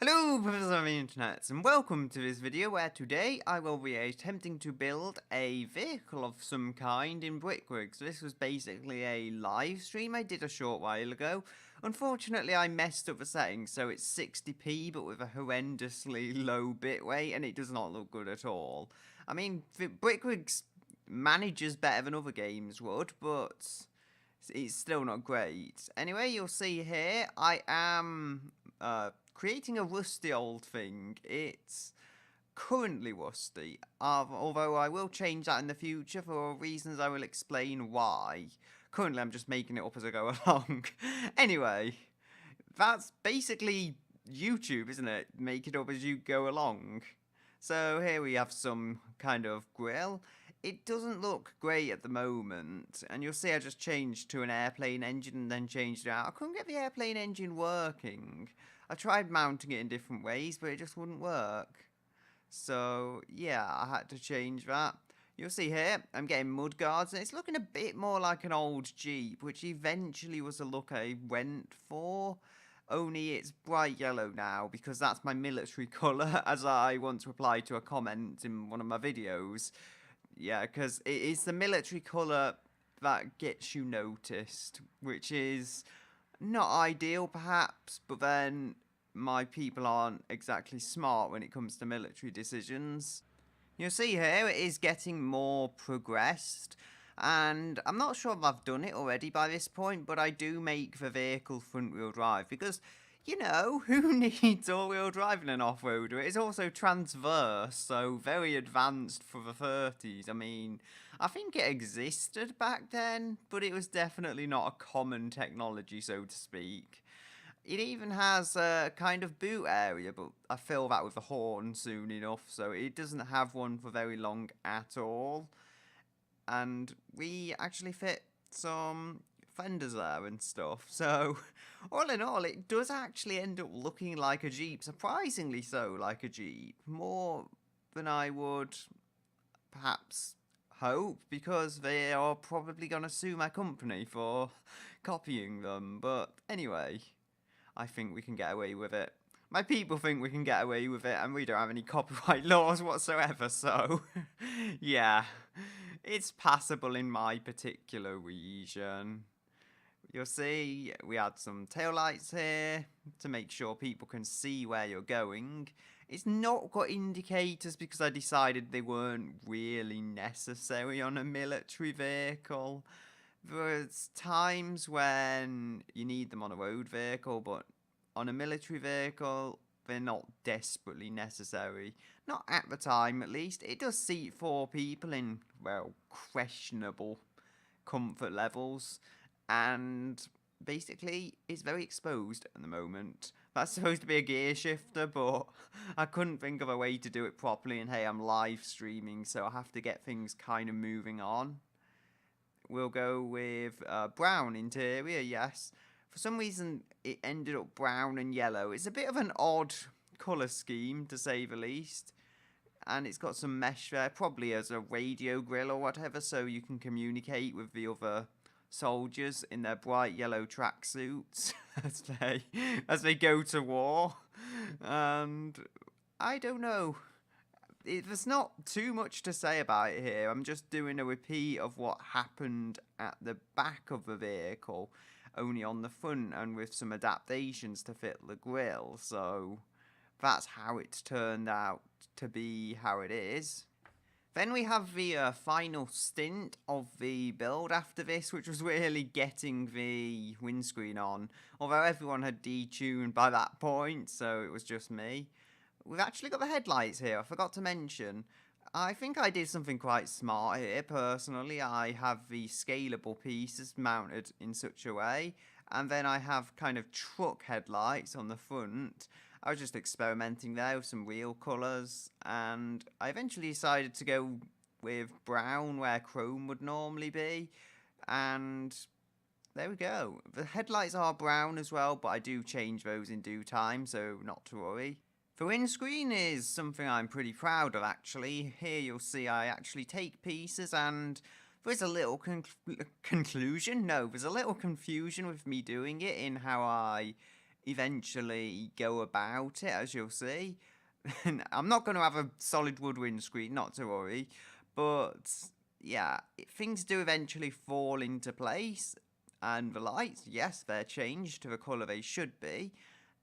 Hello, Professor of the Internet, and welcome to this video where today I will be attempting to build a vehicle of some kind in WWII. So this was basically a live stream I did a short while ago. Unfortunately, I messed up the settings, so it's 60p but with a horrendously low bitrate, and it does not look good at all. I mean, WWII manages better than other games would, but it's still not great. Anyway, you'll see here, I am creating a rusty old thing. It's currently rusty, although I will change that in the future for reasons I will explain why. Currently, I'm just making it up as I go along. Anyway, that's basically YouTube, isn't it? Make it up as you go along. So here we have some kind of grill. It doesn't look great at the moment, and you'll see I just changed to an airplane engine and then changed it out. I couldn't get the airplane engine working. I tried mounting it in different ways, but it just wouldn't work. So yeah, I had to change that. You'll see here, I'm getting mud guards, and it's looking a bit more like an old Jeep, which eventually was the look I went for. Only it's bright yellow now, because that's my military colour, as I once replied to a comment in one of my videos. Yeah, because it is the military colour that gets you noticed, which is not ideal perhaps, but then my people aren't exactly smart when it comes to military decisions. You'll see here it is getting more progressed, and I'm not sure if I've done it already by this point, but I do make the vehicle front-wheel drive because, you know, who needs all-wheel drive in an off-roader? It's also transverse, so very advanced for the 30s. I mean, I think it existed back then, but it was definitely not a common technology, so to speak. It even has a kind of boot area, but I fill that with a horn soon enough, so it doesn't have one for very long at all. And we actually fit some fenders there and stuff, so all in all, it does actually end up looking like a Jeep, surprisingly so like a Jeep, more than I would perhaps hope, because they are probably going to sue my company for copying them. But anyway, I think we can get away with it. My people think we can get away with it, and we don't have any copyright laws whatsoever, so yeah, it's passable in my particular region. You'll see we had some taillights here to make sure people can see where you're going. It's not got indicators because I decided they weren't really necessary on a military vehicle. There's times when you need them on a road vehicle, but on a military vehicle, they're not desperately necessary. Not at the time, at least. It does seat 4 people in, well, questionable comfort levels. And basically, it's very exposed at the moment. That's supposed to be a gear shifter, but I couldn't think of a way to do it properly. And hey, I'm live streaming, so I have to get things kind of moving on. We'll go with brown interior, yes. For some reason, it ended up brown and yellow. It's a bit of an odd colour scheme, to say the least. And it's got some mesh there, probably as a radio grill or whatever, so you can communicate with the other soldiers in their bright yellow tracksuits as they go to war. And I don't know. There's not too much to say about it here. I'm just doing a repeat of what happened at the back of the vehicle, only on the front and with some adaptations to fit the grille. So that's how it's turned out to be how it is. Then we have the final stint of the build after this, which was really getting the windscreen on. Although everyone had detuned by that point, so it was just me. We've actually got the headlights here, I forgot to mention. I think I did something quite smart here, personally. I have the scalable pieces mounted in such a way, and then I have kind of truck headlights on the front. I was just experimenting there with some real colours, and I eventually decided to go with brown where chrome would normally be, and there we go. The headlights are brown as well, but I do change those in due time, so not to worry. The windscreen is something I'm pretty proud of, actually. Here you'll see I actually take pieces, and there's a little conclusion. No, there's a little confusion with me doing it in how I eventually go about it, as you'll see. I'm not going to have a solid wood windscreen, not to worry, but yeah, things do eventually fall into place, and the lights, yes, they're changed to the colour they should be,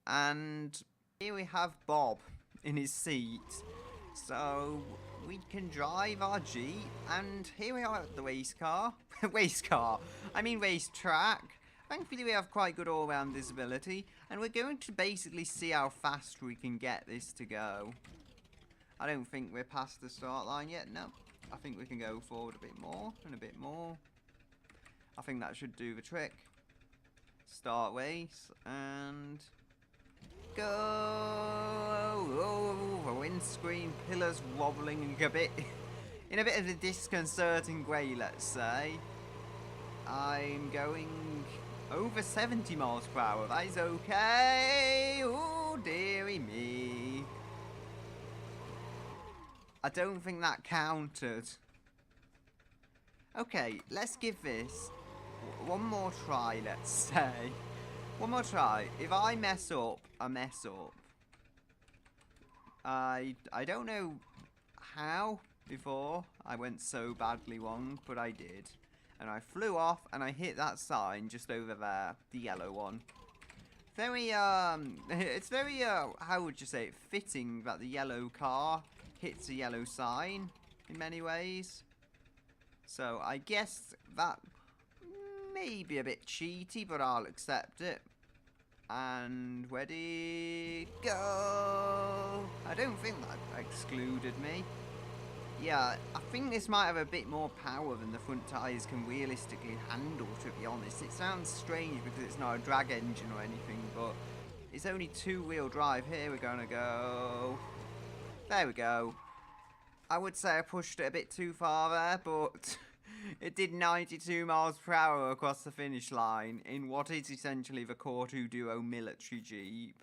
and here we have Bob in his seat, so we can drive our Jeep, and here we are at the race car, race track. Thankfully we have quite good all-round visibility, and we're going to basically see how fast we can get this to go. I don't think we're past the start line yet, no. I think we can go forward a bit more, and a bit more. I think that should do the trick. Start race, and go! Oh, the windscreen pillars wobbling a bit, in a bit of a disconcerting way, let's say. I'm going over 70 miles per hour, that is okay. Oh, dearie me. I don't think that counted. Okay, let's give this one more try, let's say. One more try. If I mess up, I mess up. I don't know how before I went so badly wrong, but I did. And I flew off and I hit that sign just over there, the yellow one. Very, it's very, how would you say it, fitting that the yellow car hits a yellow sign in many ways. So I guess that may be a bit cheaty, but I'll accept it. And ready, go! I don't think that excluded me. Yeah, I think this might have a bit more power than the front tyres can realistically handle, to be honest. It sounds strange because it's not a drag engine or anything, but it's only two-wheel drive. Here we're gonna go. There we go. I would say I pushed it a bit too far there, but it did 92 miles per hour across the finish line in what is essentially the Core 2 Duo military Jeep.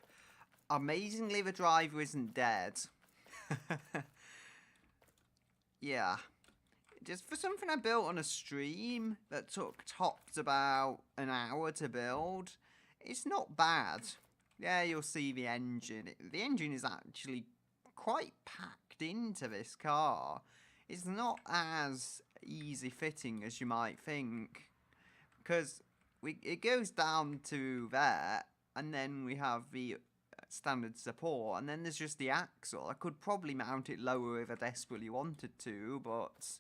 Amazingly, the driver isn't dead. Yeah, just for something I built on a stream that took tops about an hour to build, it's not bad. Yeah, you'll see the engine. The engine is actually quite packed into this car. It's not as easy fitting as you might think, because it goes down to there, and then we have the standard support, and then there's just the axle. I could probably mount it lower if I desperately wanted to, but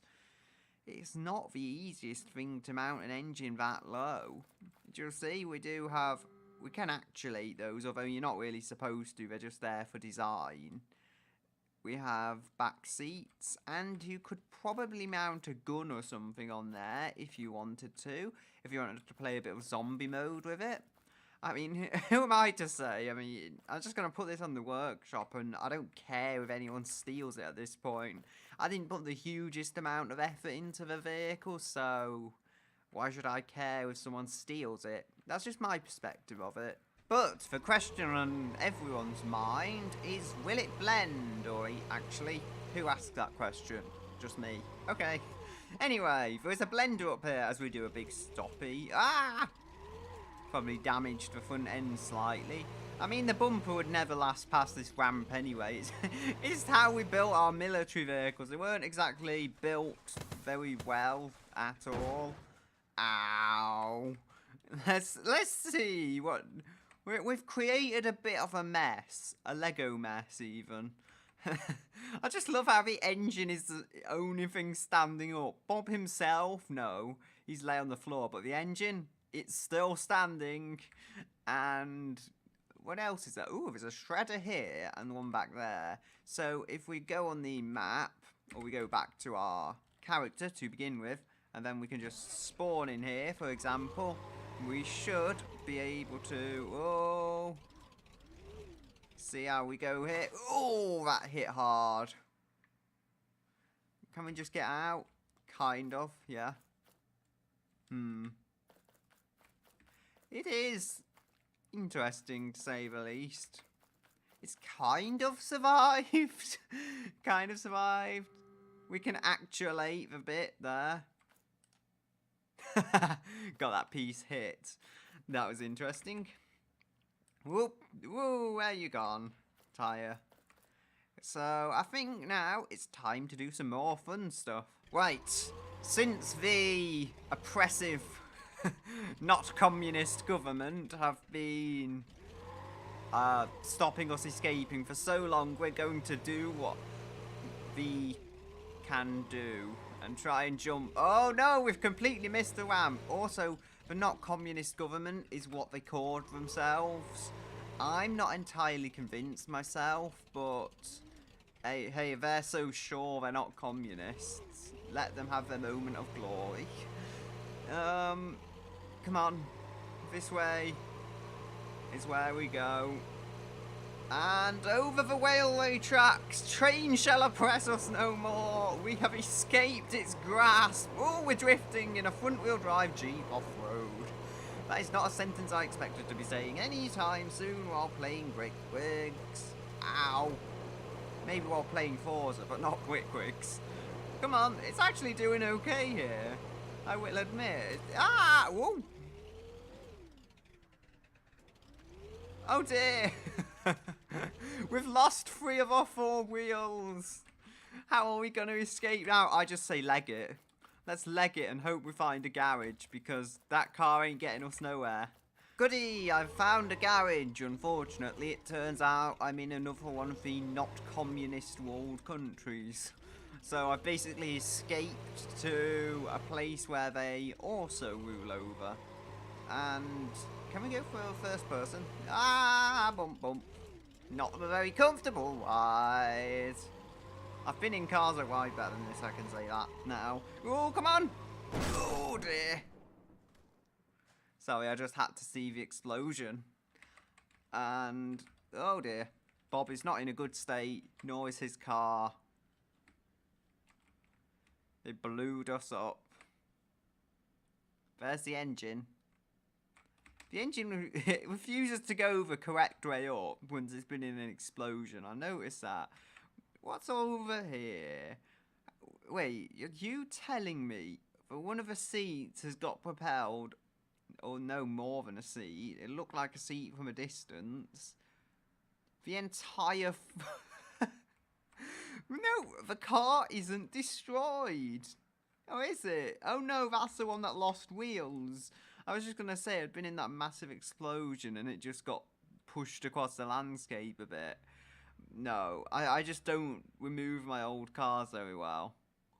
it's not the easiest thing to mount an engine that low. You'll see we can actuate those, although you're not really supposed to, they're just there for design. We have back seats, and you could probably mount a gun or something on there if you wanted to play a bit of zombie mode with it. I mean, who am I to say? I mean, I'm just going to put this on the workshop, and I don't care if anyone steals it at this point. I didn't put the hugest amount of effort into the vehicle, so why should I care if someone steals it? That's just my perspective of it. But the question on everyone's mind is, will it blend? Or actually, who asked that question? Just me. Okay. Anyway, there's a blender up here as we do a big stoppie. Ah! Probably damaged the front end slightly. I mean, the bumper would never last past this ramp anyway. It's how we built our military vehicles. They weren't exactly built very well at all. Ow. Let's see what... We've created a bit of a mess. A Lego mess, even. I just love how the engine is the only thing standing up. Bob himself, no. He's lay on the floor. But the engine... it's still standing, and what else is there? Ooh, there's a shredder here and one back there. So if we go on the map, or we go back to our character to begin with, and then we can just spawn in here, for example, we should be able to, see how we go here. Oh, that hit hard. Can we just get out? Kind of, yeah. It is interesting, to say the least. It's kind of survived. Kind of survived. We can actuate the bit there. Got that piece hit. That was interesting. Whoop, woo, where you gone, Tyre? So, I think now it's time to do some more fun stuff. Right, since the oppressive, not communist government have been stopping us escaping for so long, we're going to do what we can do and try and jump. Oh no, we've completely missed the ramp. Also, the not communist government is what they called themselves. I'm not entirely convinced myself, but hey, if they're so sure they're not communists, let them have their moment of glory. Come on, this way is where we go. And over the railway tracks, train shall oppress us no more. We have escaped its grasp. Oh, we're drifting in a front-wheel drive Jeep off-road. That is not a sentence I expected to be saying anytime soon while playing Brickwigs. Ow. Maybe while playing Forza, but not Brickwigs. Come on, it's actually doing okay here. I will admit. Ah! Whoa! Oh dear! We've lost 3 of our 4 wheels. How are we going to escape now? I just say leg it. Let's leg it and hope we find a garage, because that car ain't getting us nowhere. Goody, I've found a garage. Unfortunately, it turns out I'm in another one of the not communist world countries. So I've basically escaped to a place where they also rule over. And can we go for a first person? Ah, bump, bump. Not a very comfortable ride. I've been in cars a ride better than this, I can say that now. Oh, come on! Oh, dear. Sorry, I just had to see the explosion. And, oh dear. Bob is not in a good state, nor is his car. They blew us up. There's the engine. The engine refuses to go the correct way up once it's been in an explosion. I noticed that. What's over here? Wait, are you telling me that one of the seats has got propelled? Or no, more than a seat. It looked like a seat from a distance. The entire... No, the car isn't destroyed. Oh, is it? Oh no, that's the one that lost wheels. I was just going to say, I'd been in that massive explosion and it just got pushed across the landscape a bit. No, I just don't remove my old cars very well.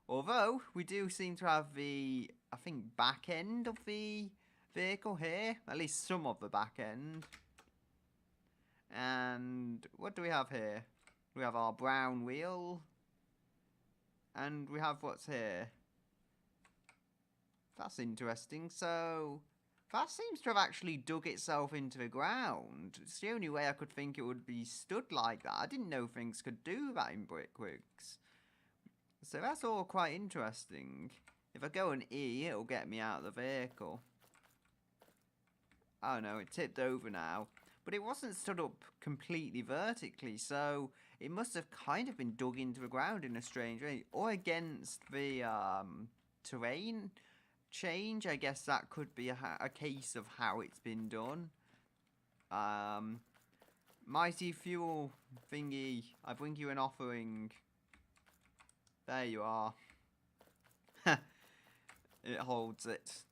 Although, we do seem to have the, I think, back end of the vehicle here. At least some of the back end. And what do we have here? We have our brown wheel. And we have what's here. That's interesting. So, that seems to have actually dug itself into the ground. It's the only way I could think it would be stood like that. I didn't know things could do that in Brickwigs. So that's all quite interesting. If I go on E, it'll get me out of the vehicle. Oh no, it tipped over now. But it wasn't stood up completely vertically, so it must have kind of been dug into the ground in a strange way. Or against the terrain change. I guess that could be a case of how it's been done. Mighty fuel thingy, I bring you an offering. There you are. It holds it.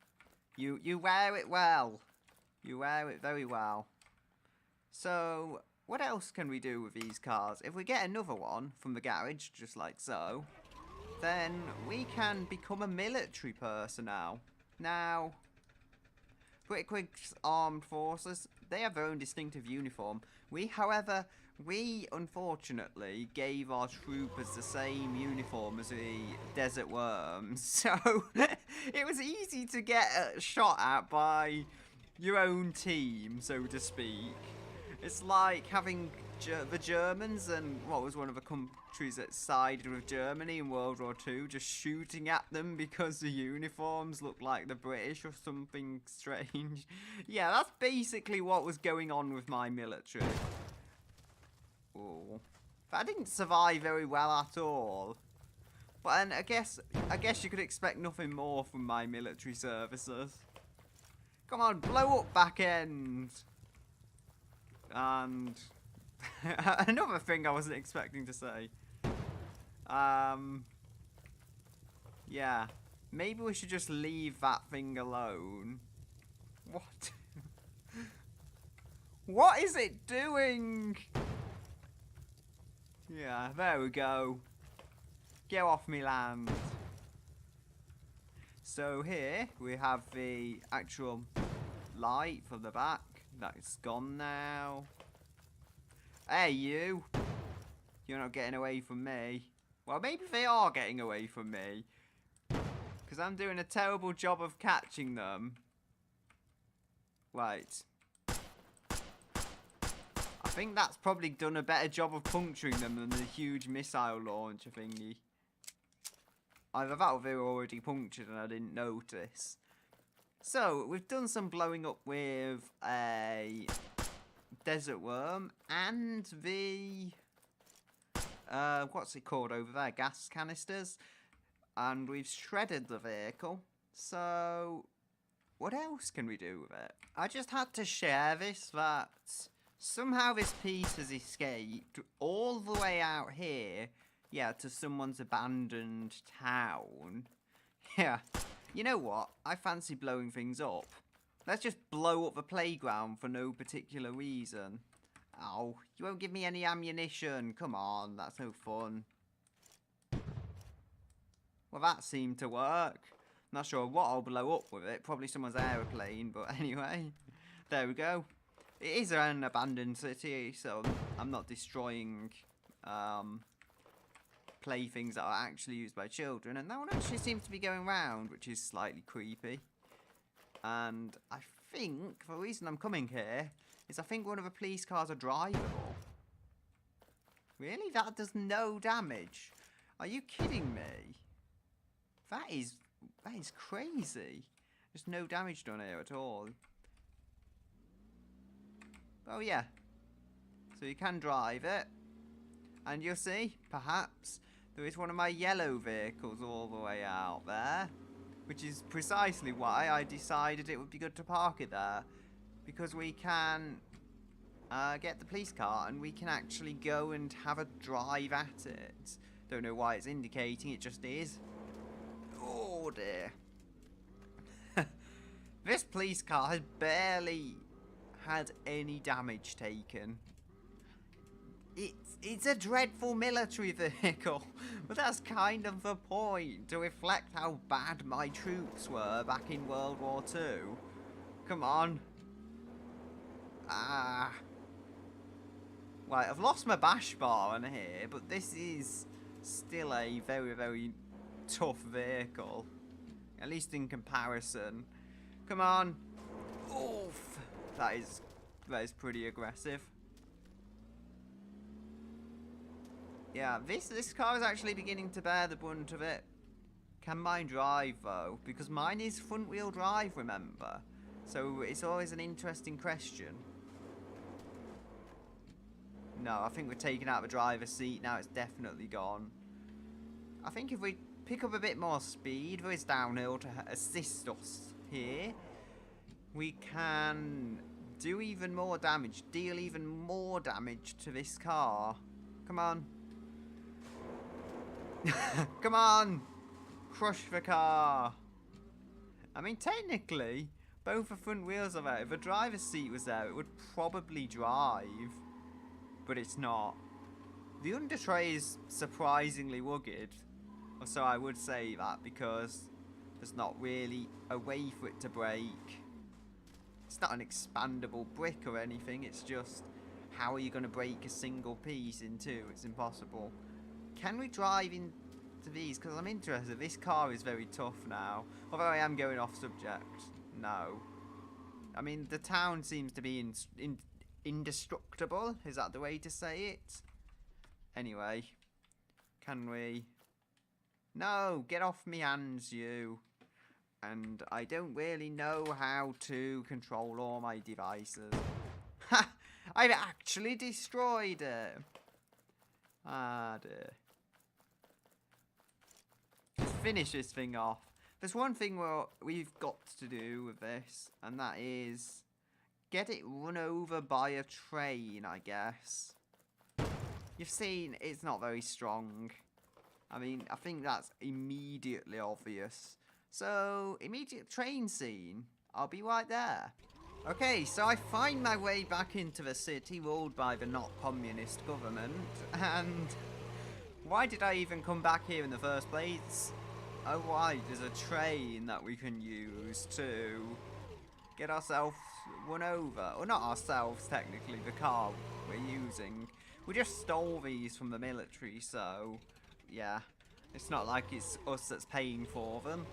You wear it well. You wear it very well. So, what else can we do with these cars? If we get another one from the garage, just like so, then we can become a military personnel. Now, Brickwigs Armed Forces, they have their own distinctive uniform. However, we unfortunately gave our troopers the same uniform as the Desert Worms. So, it was easy to get shot at by your own team, so to speak. It's like having the Germans and what was one of the countries that sided with Germany in World War II just shooting at them because the uniforms looked like the British or something strange. Yeah, that's basically what was going on with my military. Oh, I didn't survive very well at all. But then I guess you could expect nothing more from my military services. Come on, blow up back end. And another thing I wasn't expecting to say. Yeah. Maybe we should just leave that thing alone. What? What is it doing? Yeah, there we go. Get off me land. So here we have the actual light from the back. That's gone now. Hey, you. You're not getting away from me. Well, maybe they are getting away from me. Because I'm doing a terrible job of catching them. Right. I think that's probably done a better job of puncturing them than the huge missile launcher thingy. Either that or they were already punctured and I didn't notice. So, we've done some blowing up with a desert worm and the... what's it called over there? Gas canisters. And we've shredded the vehicle. So, what else can we do with it? I just had to share this, that somehow this piece has escaped all the way out here. Yeah, to someone's abandoned town. Yeah. You know what? I fancy blowing things up. Let's just blow up the playground for no particular reason. Oh, you won't give me any ammunition. Come on, that's no fun. Well, that seemed to work. Not sure what I'll blow up with it. Probably someone's aeroplane, but anyway. There we go. It is an abandoned city, so I'm not destroying playthings that are actually used by children. And that one actually seems to be going round, which is slightly creepy. And I think the reason I'm coming here is I think one of the police cars are drivable. Really? That does no damage? Are you kidding me? That is crazy. There's no damage done here at all. Oh yeah. So you can drive it. And you'll see, perhaps, there is one of my yellow vehicles all the way out there. Which is precisely why I decided it would be good to park it there. Because we can get the police car and we can actually go and have a drive at it. Don't know why it's indicating, it just is. Oh dear. This police car has barely had any damage taken. It's a dreadful military vehicle, but that's kind of the point, to reflect how bad my troops were back in World War II. Come on. Ah. Right, I've lost my bash bar on here, but this is still a very, very tough vehicle. At least in comparison. Come on. Oof. That is pretty aggressive. Yeah, this car is actually beginning to bear the brunt of it. Can mine drive though? Because mine is front wheel drive, remember? So it's always an interesting question. No, I think we're taking out the driver's seat now. It's definitely gone. I think if we pick up a bit more speed, there is downhill to assist us here. We can do even more damage, deal even more damage to this car. Come on. Come on! Crush the car! I mean, technically, both the front wheels are there. If the driver's seat was there, it would probably drive. But it's not. The under tray is surprisingly rugged. Or so I would say that, because there's not really a way for it to break. It's not an expandable brick or anything. It's just, how are you going to break a single piece in two? It's impossible. Can we drive into these? Because I'm interested. This car is very tough now. Although I am going off subject. No. I mean, the town seems to be indestructible. Is that the way to say it? Anyway. Can we? No, get off me hands, you. And I don't really know how to control all my devices. Ha! I've actually destroyed it. Ah, dear. Let's finish this thing off. There's one thing we've got to do with this, and that is get it run over by a train, I guess. You've seen it's not very strong. I mean, I think that's immediately obvious. So, immediate train scene. I'll be right there. Okay, so I find my way back into the city ruled by the not communist government. And why did I even come back here in the first place? Oh, right, there's a train that we can use to get ourselves run over. Or not ourselves, technically, the car we're using. We just stole these from the military, so yeah. It's not like it's us that's paying for them.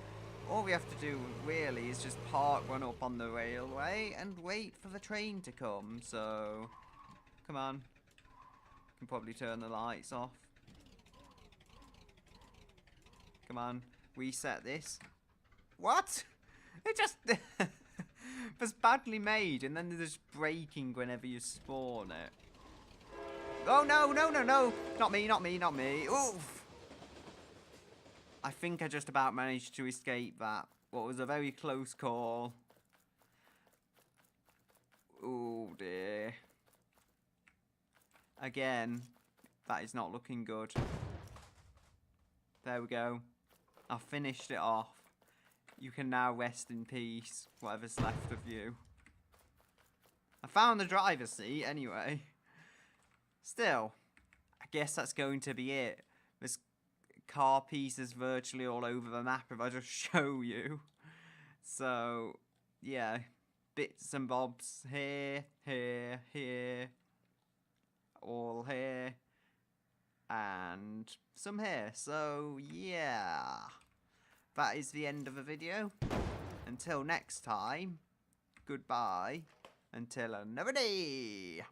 All we have to do, really, is just park one up on the railway and wait for the train to come, so come on. Can probably turn the lights off. Come on, reset this. What? It just... was badly made, and then there's braking whenever you spawn it. Oh, no, no, no, no! Not me, not me, not me. Oof! I think I just about managed to escape that. What was a very close call. Oh, dear. Again, that is not looking good. There we go. I finished it off. You can now rest in peace, whatever's left of you. I found the driver's seat, anyway. Still, I guess that's going to be it. There's car pieces virtually all over the map if I just show you. So, yeah. Bits and bobs here, here, here. All here. And some here. So, yeah. That is the end of the video. Until next time, goodbye. Until another day.